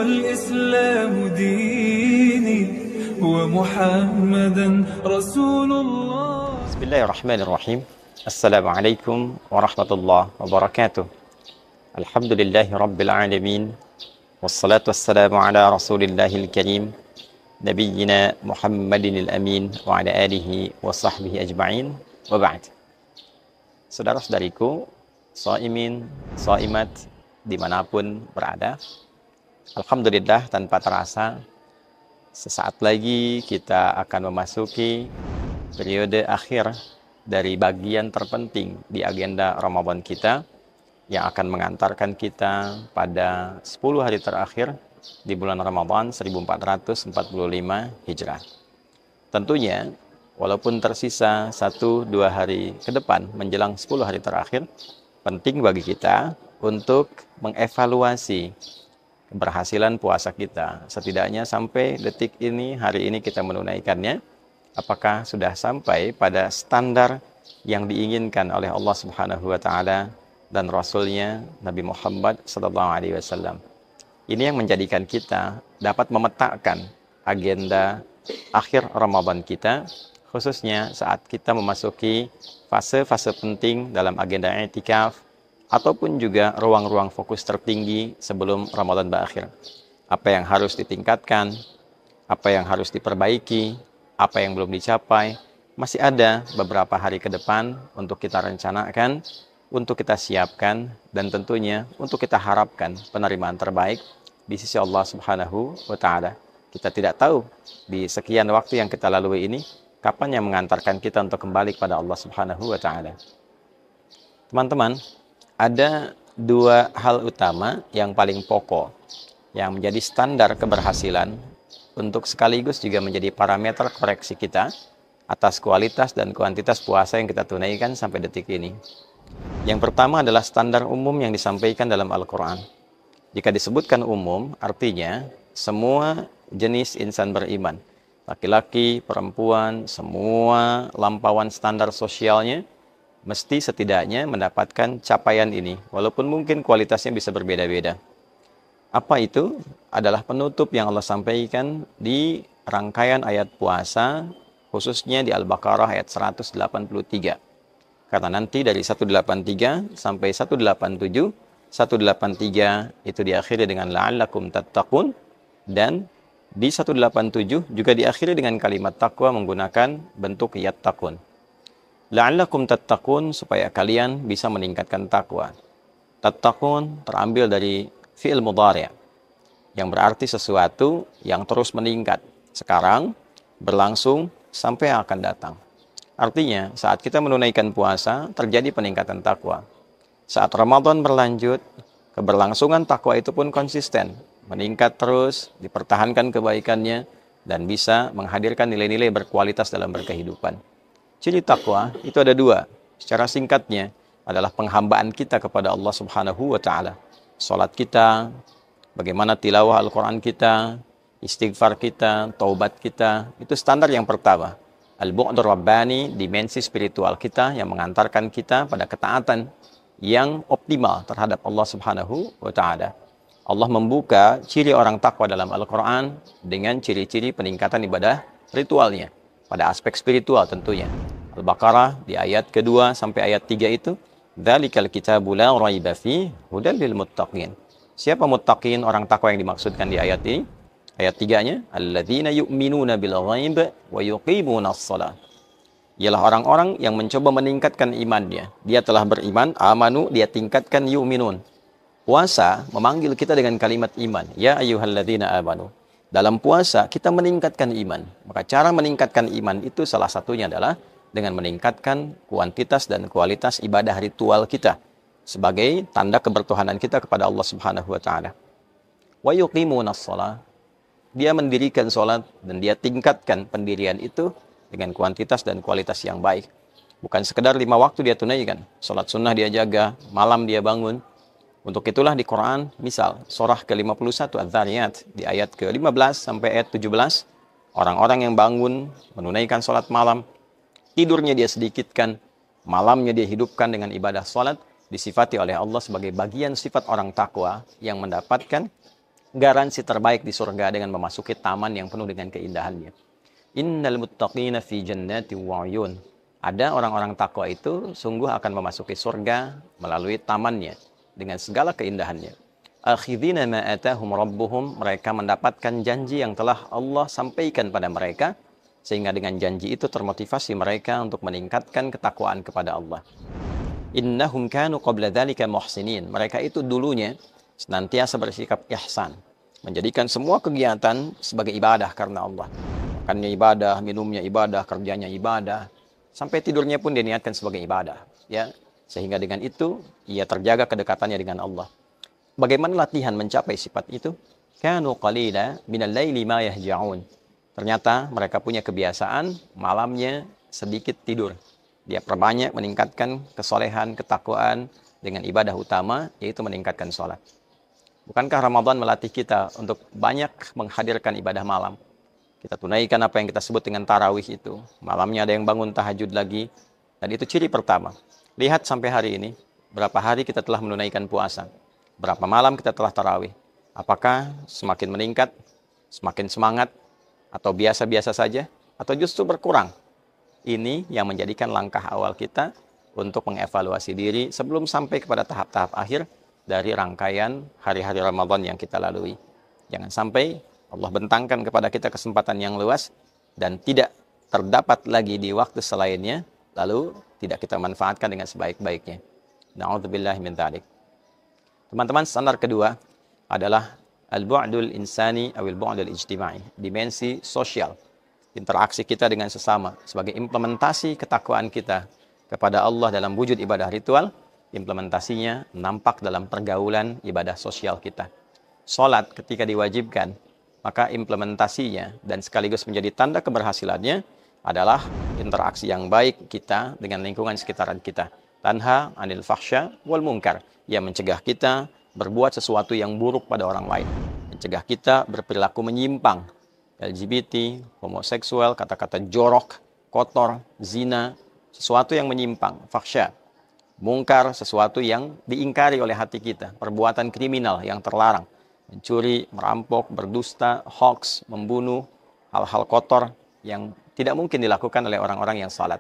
الإسلام ديني ومحمدا رسول الله. بسم الله الرحمن الرحيم. السلام عليكم ورحمة الله وبركاته. الحمد لله رب العالمين، والصلاة والسلام على رسول الله الكريم نبينا محمد الأمين وعلى آله وصحبه أجمعين وبعد. Saudara-saudariku, shaimin, shaimat dimanapun berada, alhamdulillah tanpa terasa sesaat lagi kita akan memasuki periode akhir dari bagian terpenting di agenda Ramadan kita yang akan mengantarkan kita pada 10 hari terakhir di bulan Ramadan 1445 Hijrah. Tentunya walaupun tersisa 1-2 hari ke depan menjelang 10 hari terakhir, penting bagi kita untuk mengevaluasi keberhasilan puasa kita. Setidaknya sampai detik ini, hari ini kita menunaikannya, apakah sudah sampai pada standar yang diinginkan oleh Allah Subhanahu wa taala dan Rasulnya Nabi Muhammad sallallahu alaihi wasallam. Ini yang menjadikan kita dapat memetakan agenda akhir Ramadan kita, khususnya saat kita memasuki fase-fase penting dalam agenda i'tikaf ataupun juga ruang-ruang fokus tertinggi sebelum Ramadan berakhir. Apa yang harus ditingkatkan, apa yang harus diperbaiki, apa yang belum dicapai, masih ada beberapa hari ke depan untuk kita rencanakan, untuk kita siapkan, dan tentunya untuk kita harapkan penerimaan terbaik di sisi Allah Subhanahu wa taala. Kita tidak tahu di sekian waktu yang kita lalui ini kapan yang mengantarkan kita untuk kembali kepada Allah Subhanahu wa taala. Teman-teman, ada 2 hal utama yang paling pokok yang menjadi standar keberhasilan untuk sekaligus juga menjadi parameter koreksi kita atas kualitas dan kuantitas puasa yang kita tunaikan sampai detik ini. Yang pertama adalah standar umum yang disampaikan dalam Al-Quran. Jika disebutkan umum, artinya semua jenis insan beriman, laki-laki, perempuan, semua lampauan standar sosialnya mesti setidaknya mendapatkan capaian ini, walaupun mungkin kualitasnya bisa berbeda-beda. Apa itu? Adalah penutup yang Allah sampaikan di rangkaian ayat puasa, khususnya di Al-Baqarah ayat 183. Karena nanti dari 183 sampai 187, 183 itu diakhiri dengan la'allakum tattaqun, dan di 187 juga diakhiri dengan kalimat taqwa menggunakan bentuk yattaqun. La'allakum tattaqun, supaya kalian bisa meningkatkan takwa. Tattaqun terambil dari fi'il mudhari' yang berarti sesuatu yang terus meningkat, sekarang, berlangsung, sampai akan datang. Artinya, saat kita menunaikan puasa, terjadi peningkatan takwa. Saat Ramadan berlanjut, keberlangsungan takwa itu pun konsisten, meningkat terus, dipertahankan kebaikannya, dan bisa menghadirkan nilai-nilai berkualitas dalam berkehidupan. Ciri takwa itu ada 2. Secara singkatnya adalah penghambaan kita kepada Allah Subhanahu wa taala. Salat kita, bagaimana tilawah Al-Quran kita, istighfar kita, taubat kita, itu standar yang pertama. Al-Bu'dur Rabbani, dimensi spiritual kita yang mengantarkan kita pada ketaatan yang optimal terhadap Allah Subhanahu wa taala. Allah membuka ciri orang takwa dalam Al-Quran dengan ciri-ciri peningkatan ibadah ritualnya pada aspek spiritual tentunya. Al-Baqarah di ayat kedua sampai ayat 3 itu, dzalikal kitabu la raiba fihi hudal lil muttaqin. Siapa muttaqin, orang takwa yang dimaksudkan di ayat ini? Ayat 3-nya, alladzina yu'minuna bil ghaib wa yuqimunas shalah. Ialah orang-orang yang mencoba meningkatkan imannya. Dia telah beriman, amanu, dia tingkatkan yu'minun. Puasa memanggil kita dengan kalimat iman. Ya ayyuhalladzina amanu. Dalam puasa kita meningkatkan iman. Maka cara meningkatkan iman itu salah satunya adalah dengan meningkatkan kuantitas dan kualitas ibadah ritual kita sebagai tanda kebertuhanan kita kepada Allah Subhanahu wa taala. Wa yuqimunas shalah. Dia mendirikan salat dan dia tingkatkan pendirian itu dengan kuantitas dan kualitas yang baik. Bukan sekedar 5 waktu dia tunaikan. Salat sunnah dia jaga, malam dia bangun. Untuk itulah di Quran, misal surah ke-51 Adz-Dzariyat di ayat ke-15 sampai ayat 17, orang-orang yang bangun menunaikan salat malam, tidurnya dia sedikitkan, malamnya dia hidupkan dengan ibadah salat, disifati oleh Allah sebagai bagian sifat orang takwa yang mendapatkan garansi terbaik di surga dengan memasuki taman yang penuh dengan keindahannya. Innal muttaqina fi jannati wa uyun. Ada orang-orang takwa itu sungguh akan memasuki surga melalui tamannya dengan segala keindahannya. Akhidhina ma atahum rabbuhum, mereka mendapatkan janji yang telah Allah sampaikan pada mereka, sehingga dengan janji itu termotivasi mereka untuk meningkatkan ketakwaan kepada Allah. Innahum kanu qabla dzalika muhsinin. Mereka itu dulunya senantiasa bersikap ihsan, menjadikan semua kegiatan sebagai ibadah karena Allah. Makannya ibadah, minumnya ibadah, kerjanya ibadah, sampai tidurnya pun diniatkan sebagai ibadah, ya. Sehingga dengan itu ia terjaga kedekatannya dengan Allah. Bagaimana latihan mencapai sifat itu? Kanu qalila minal laili ma yahja'un. Ternyata mereka punya kebiasaan malamnya sedikit tidur. Dia perbanyak meningkatkan kesolehan, ketakwaan dengan ibadah utama, yaitu meningkatkan sholat. Bukankah Ramadan melatih kita untuk banyak menghadirkan ibadah malam? Kita tunaikan apa yang kita sebut dengan tarawih itu. Malamnya ada yang bangun tahajud lagi. Dan itu ciri pertama. Lihat sampai hari ini, berapa hari kita telah menunaikan puasa. Berapa malam kita telah tarawih. Apakah semakin meningkat, semakin semangat, atau biasa-biasa saja, atau justru berkurang? Ini yang menjadikan langkah awal kita untuk mengevaluasi diri sebelum sampai kepada tahap-tahap akhir dari rangkaian hari-hari Ramadan yang kita lalui. Jangan sampai Allah bentangkan kepada kita kesempatan yang luas dan tidak terdapat lagi di waktu selainnya, lalu tidak kita manfaatkan dengan sebaik-baiknya. Na'udzubillahi min dzalik. Teman-teman, standar kedua adalah al-bu'dul insani atau al-bu'dul ijtima'i, dimensi sosial, interaksi kita dengan sesama sebagai implementasi ketakwaan kita kepada Allah dalam wujud ibadah ritual. Implementasinya nampak dalam pergaulan ibadah sosial kita. Salat ketika diwajibkan, maka implementasinya dan sekaligus menjadi tanda keberhasilannya adalah interaksi yang baik kita dengan lingkungan sekitaran kita. Tanha anil fahsya wal munkar, yang mencegah kita berbuat sesuatu yang buruk pada orang lain, mencegah kita berperilaku menyimpang, LGBT, homoseksual, kata-kata jorok, kotor, zina, sesuatu yang menyimpang, fahsya. Mungkar, sesuatu yang diingkari oleh hati kita, perbuatan kriminal yang terlarang, mencuri, merampok, berdusta, hoax, membunuh, hal-hal kotor yang tidak mungkin dilakukan oleh orang-orang yang salat.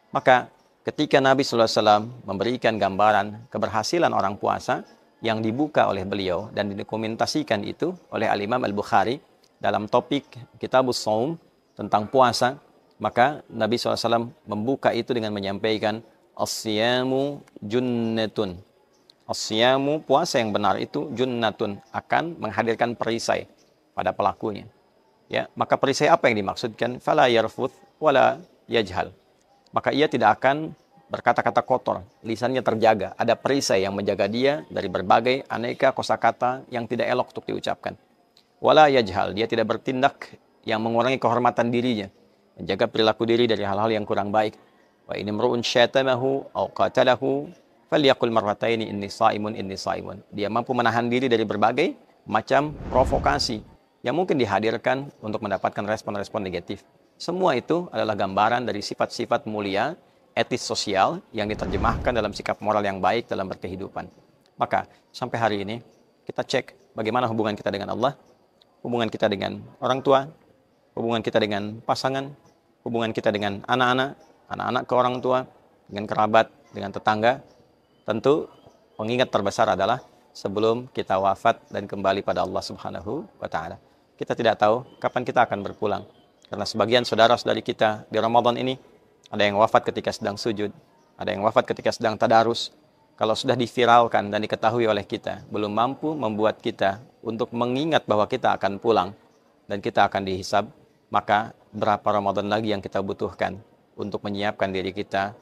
Maka ketika Nabi SAW memberikan gambaran keberhasilan orang puasa yang dibuka oleh beliau dan didokumentasikan itu oleh Al-Imam Al-Bukhari dalam topik Kitabus Shaum tentang puasa, maka Nabi SAW membuka itu dengan menyampaikan as-siyamu junnatun. As-siyamu, puasa yang benar itu junnatun, akan menghadirkan perisai pada pelakunya. Ya, maka perisai apa yang dimaksudkan? Fala yarfuth wala yajhal. Maka ia tidak akan berkata-kata kotor, lisannya terjaga. Ada perisai yang menjaga dia dari berbagai aneka kosakata yang tidak elok untuk diucapkan. Wala yajhal, dia tidak bertindak yang mengurangi kehormatan dirinya, menjaga perilaku diri dari hal-hal yang kurang baik. Wa in imru'un syatamahu aw qatalahu falyaqul marrataini inni shaimun inni shaimun. Dia mampu menahan diri dari berbagai macam provokasi yang mungkin dihadirkan untuk mendapatkan respon-respon negatif. Semua itu adalah gambaran dari sifat-sifat mulia, etis sosial yang diterjemahkan dalam sikap moral yang baik dalam berkehidupan. Maka sampai hari ini kita cek bagaimana hubungan kita dengan Allah, hubungan kita dengan orang tua, hubungan kita dengan pasangan, hubungan kita dengan anak-anak, anak-anak ke orang tua, dengan kerabat, dengan tetangga. Tentu pengingat terbesar adalah sebelum kita wafat dan kembali pada Allah Subhanahu wa Ta'ala. Kita tidak tahu kapan kita akan berpulang. Karena sebagian saudara-saudari kita di Ramadan ini, ada yang wafat ketika sedang sujud, ada yang wafat ketika sedang tadarus. Kalau sudah diviralkan dan diketahui oleh kita, belum mampu membuat kita untuk mengingat bahwa kita akan pulang dan kita akan dihisab, maka berapa Ramadan lagi yang kita butuhkan untuk menyiapkan diri kita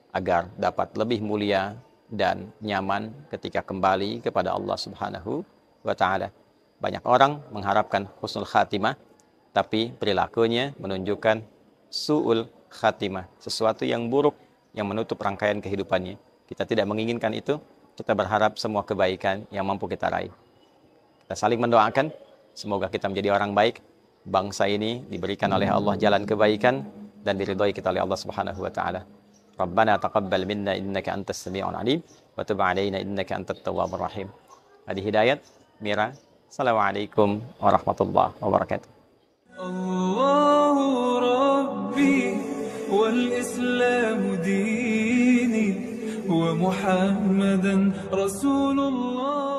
agar dapat lebih mulia dan nyaman ketika kembali kepada Allah Subhanahu wa Ta'ala. Banyak orang mengharapkan husnul khatimah, tapi perilakunya menunjukkan su'ul khatimah, sesuatu yang buruk yang menutup rangkaian kehidupannya. Kita tidak menginginkan itu, kita berharap semua kebaikan yang mampu kita raih. Kita saling mendoakan, semoga kita menjadi orang baik, bangsa ini diberikan oleh Allah jalan kebaikan dan diridhoi kita oleh Allah Subhanahu wa Ta'ala. Rabbana taqabbal minna innaka antas sami'un alim wa tub 'alaina innaka antat tawwabur rahim. Hadi Hidayat, Mira, Assalamualaikum warahmatullahi wabarakatuh. الله ربي والإسلام ديني ومحمدا رسول الله